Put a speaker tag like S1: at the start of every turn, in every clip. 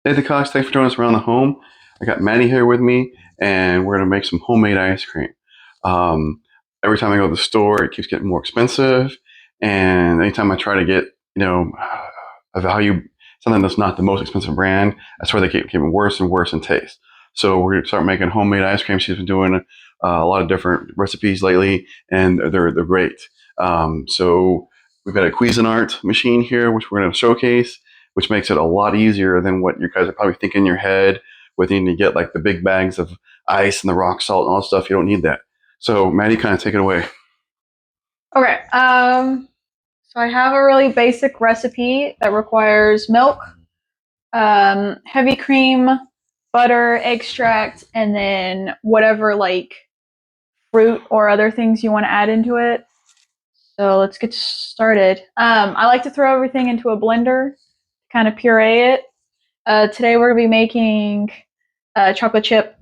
S1: Hey, the Cox, thanks for joining us around the home. I got Maddie here with me, and we're going to make some homemade ice cream. Um, every time I go to the store, it keeps getting more expensive, and anytime I try to get, a value, something that's not the most expensive brand, I swear they keep getting worse and worse in taste. So we're going to start making homemade ice cream. She's been doing a lot of different recipes lately, and they're great. So we've got a Cuisinart machine here, which we're going to showcase, which makes it a lot easier than what you guys are probably thinking in your head with needing to get like the big bags of ice and the rock salt and all that stuff. You don't need that. So Maddie, kind of take it away.
S2: Okay. So I have a really basic recipe that requires milk, heavy cream, butter, extract, and then whatever like fruit or other things you want to add into it. So let's get started. I like to throw everything into a blender, kind of puree it. Today we're gonna be making chocolate chip,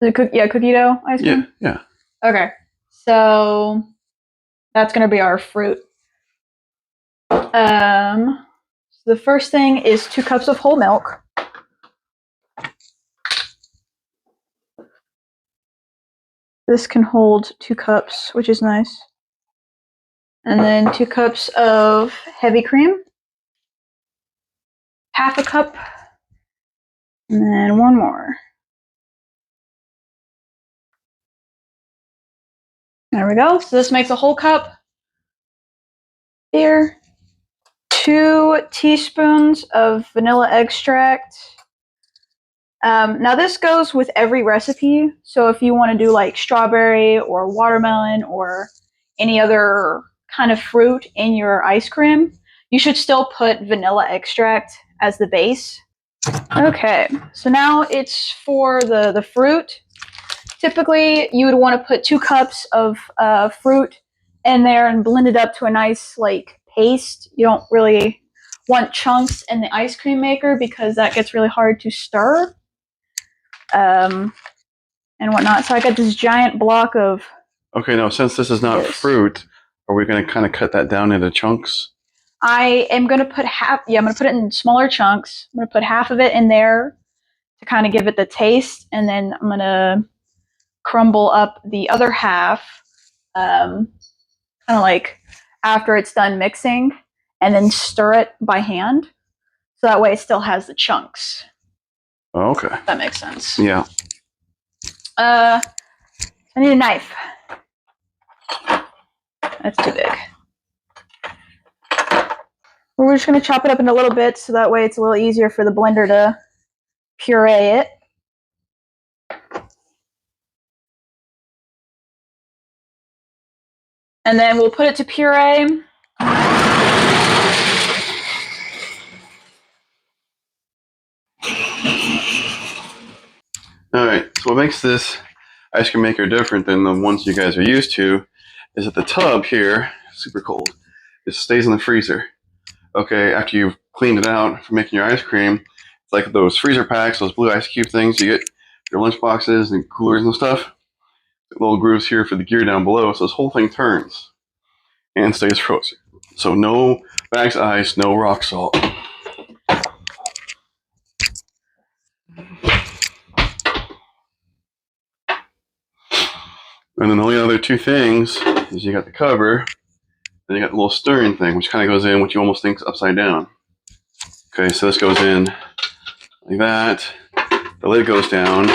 S2: cookie dough ice
S1: Yeah,
S2: cream.
S1: yeah.
S2: Okay. So that's gonna be our fruit. So the first thing is 2 cups of whole milk. This can hold 2 cups, which is nice. And then 2 cups of heavy cream, half a cup, and then one more. There we go. So this makes a whole cup. Here, 2 teaspoons of vanilla extract. Now this goes with every recipe. So if you want to do like strawberry or watermelon or any other kind of fruit in your ice cream, you should still put vanilla extract as the base. Okay, so now it's for the fruit. Typically, you would want to put 2 cups of fruit in there and blend it up to a nice like paste. You don't really want chunks in the ice cream maker because that gets really hard to stir um, and whatnot. So I got this giant block of
S1: Okay, now since this is not
S2: this.
S1: fruit, are we going to kind of cut that down into chunks?
S2: I am going to put half, yeah, I'm going to put it in smaller chunks. I'm going to put half of it in there to kind of give it the taste. And then I'm going to crumble up the other half, kind of like after it's done mixing, and then stir it by hand. So that way it still has the chunks.
S1: Oh, okay.
S2: If that makes sense.
S1: Yeah.
S2: I need a knife. That's too big. We're just going to chop it up into little bits so that way it's a little easier for the blender to puree it. And then we'll put it to puree.
S1: All right. So what makes this ice cream maker different than the ones you guys are used to is that the tub here, super cold, it stays in the freezer. Okay, after you've cleaned it out for making your ice cream, it's like those freezer packs, those blue ice cube things. You get your lunch boxes and coolers and stuff. Little grooves here for the gear down below, so this whole thing turns and stays frozen. So no bags of ice, no rock salt. And then the only other two things is you got the cover, then you got the little stirring thing, which kind of goes in what you almost think is upside down. Okay, so this goes in like that. The lid goes down,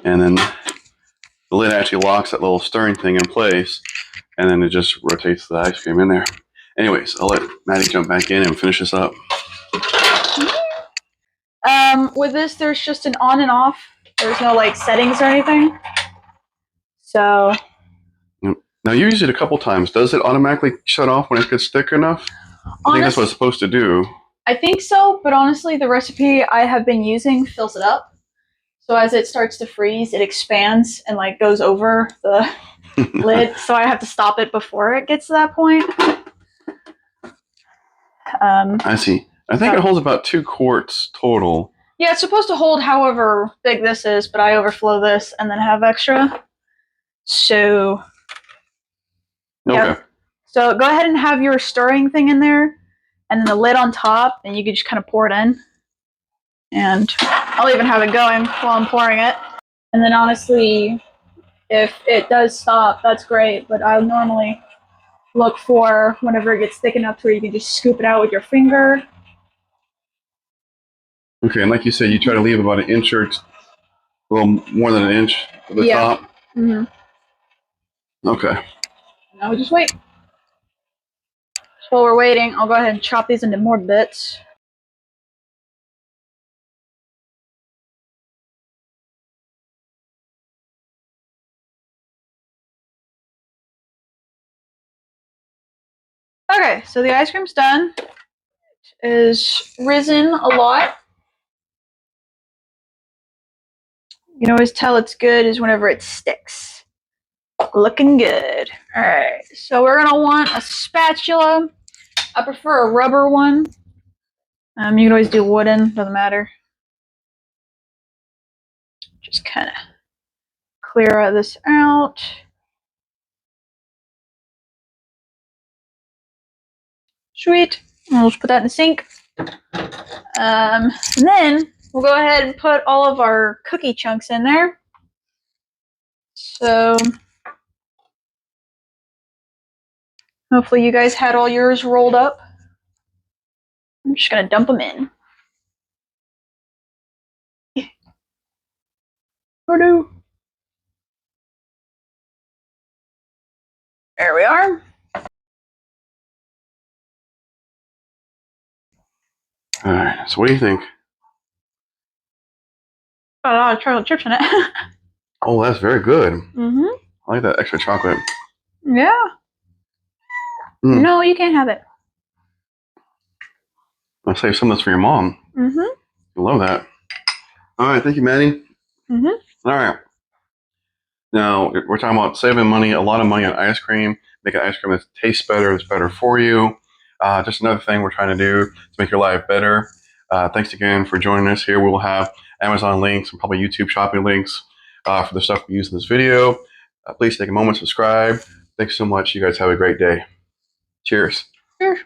S1: and then the lid actually locks that little stirring thing in place, and then it just rotates the ice cream in there. Anyways, I'll let Maddie jump back in and finish this up.
S2: With this, there's just an on and off. There's no like settings or anything. So
S1: Now you use it a couple times. Does it automatically shut off when it gets thick enough? I think that's what it's supposed to do.
S2: I think so, but honestly, the recipe I have been using fills it up. So as it starts to freeze, it expands and like goes over the lid. So I have to stop it before it gets to that point.
S1: I see. I think it holds about 2 quarts total.
S2: Yeah, it's supposed to hold however big this is, but I overflow this and then have extra. So
S1: Okay.
S2: yep. So go ahead and have your stirring thing in there. and then the lid on top, and you can just kind of pour it in. And I'll even have it going while I'm pouring it. And then honestly, if it does stop, that's great, but I normally look for whenever it gets thick enough to where you can just scoop it out with your finger.
S1: Okay, and like you said, you try to leave about an inch or a little more than an inch at the top.
S2: Mm-hmm.
S1: Okay.
S2: Now we just wait. So while we're waiting, I'll go ahead and chop these into more bits. Okay, so the ice cream's done. It is risen a lot. You can always tell it's good is whenever it sticks. Looking good. Alright, so we're gonna want a spatula. I prefer a rubber one. You can always do wooden, doesn't matter. Just kind of clear this out. Sweet. And we'll just put that in the sink. And then we'll go ahead and put all of our cookie chunks in there. So hopefully you guys had all yours rolled up. I'm just gonna dump them in. Oh no. There we are.
S1: All right. So what do you think?
S2: Got a lot of chocolate chips in it.
S1: Oh, that's very good.
S2: Mm-hmm.
S1: I like that extra chocolate.
S2: Yeah.
S1: Mm.
S2: No, you can't have it.
S1: I'll save some of this for your mom.
S2: Mm-hmm.
S1: I love that. All right. Thank you, Maddie.
S2: Mm-hmm.
S1: All right. Now, we're talking about saving money, a lot of money on ice cream, making ice cream that tastes better, that's better for you. Just another thing we're trying to do to make your life better. Thanks again for joining us here. We will have Amazon links and probably YouTube shopping links for the stuff we use in this video. Please take a moment to subscribe. Thanks so much. You guys have a great day. Cheers.
S2: Cheers.